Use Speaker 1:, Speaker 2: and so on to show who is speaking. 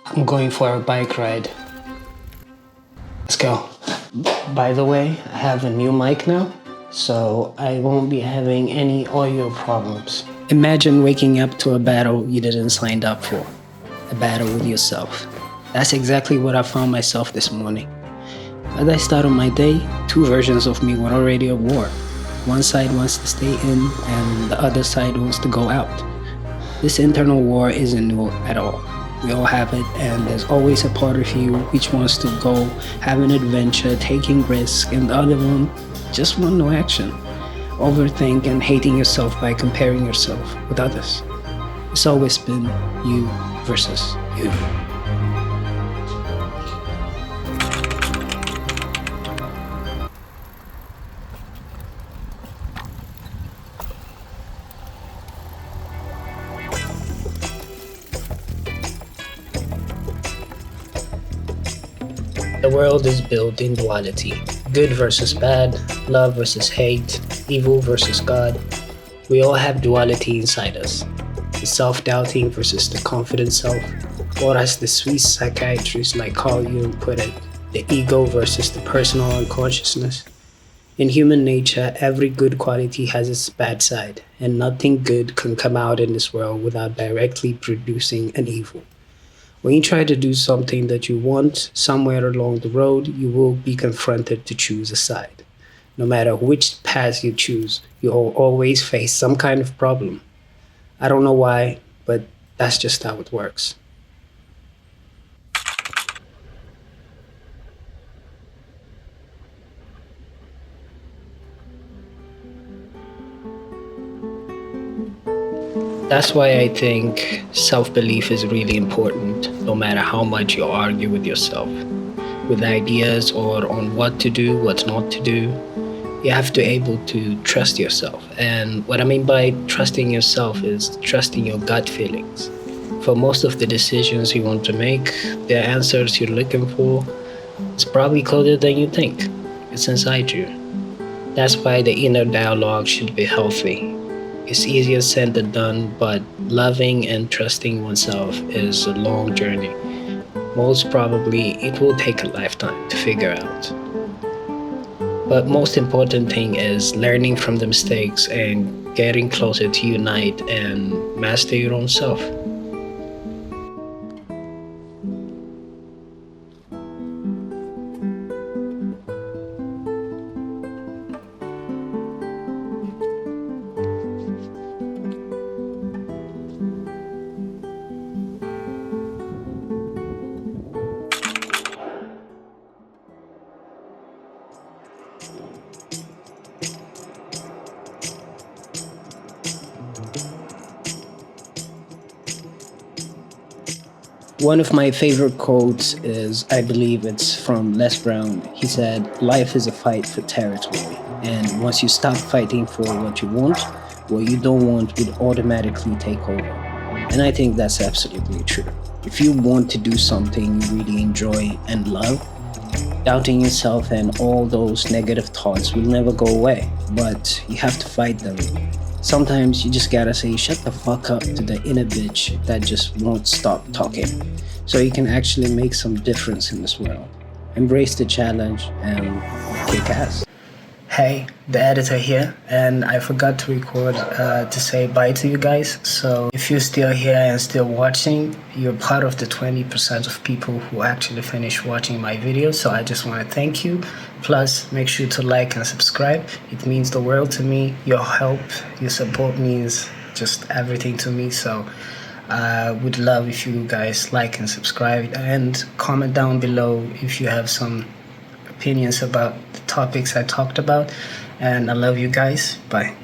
Speaker 1: I'm going for a bike ride. Let's go. By the way, I have a new mic now, so I won't be having any audio problems. Imagine waking up to a battle you didn't sign up for. A battle with yourself. That's exactly what I found myself this morning. As I started my day, two versions of me were already at war. One side wants to stay in, and the other side wants to go out. This internal war isn't new at all. We all have it, and there's always a part of you which wants to go, have an adventure, taking risks, and the other one just want no action. Overthink and hating yourself by comparing yourself with others. It's always been you versus you. The world is built in duality. Good versus bad, love versus hate, evil versus God. We all have duality inside us. The self-doubting versus the confident self. Or as the Swiss psychiatrist like Carl Jung put it, the ego versus the personal unconsciousness. In human nature, every good quality has its bad side, and nothing good can come out in this world without directly producing an evil. When you try to do something that you want, somewhere along the road, you will be confronted to choose a side. No matter which path you choose, you will always face some kind of problem. I don't know why, but that's just how it works. That's why I think self-belief is really important, no matter how much you argue with yourself, with ideas or on what to do, what not to do. You have to be able to trust yourself. And what I mean by trusting yourself is trusting your gut feelings. For most of the decisions you want to make, the answers you're looking for, it's probably closer than you think. It's inside you. That's why the inner dialogue should be healthy. It's easier said than done, but loving and trusting oneself is a long journey. Most probably, it will take a lifetime to figure out. But most important thing is learning from the mistakes and getting closer to unite and master your own self. One of my favorite quotes is, I believe it's from Les Brown. He said, "Life is a fight for territory. And once you stop fighting for what you want, what you don't want would automatically take over." And I think that's absolutely true. If you want to do something you really enjoy and love, doubting yourself and all those negative thoughts will never go away, but you have to fight them. Sometimes you just gotta say shut the fuck up to the inner bitch that just won't stop talking, so you can actually make some difference in this world. Embrace the challenge and kick ass. Hey, the editor here, and I forgot to record to say bye to you guys. So if you're still here and still watching, you're part of the 20% of people who actually finish watching my videos. So I just want to thank you. Plus, make sure to like and subscribe. It means the world to me. Your help, your support means just everything to me. So I would love if you guys like and subscribe, and comment down below if you have some opinions about the topics I talked about. And I love you guys. Bye.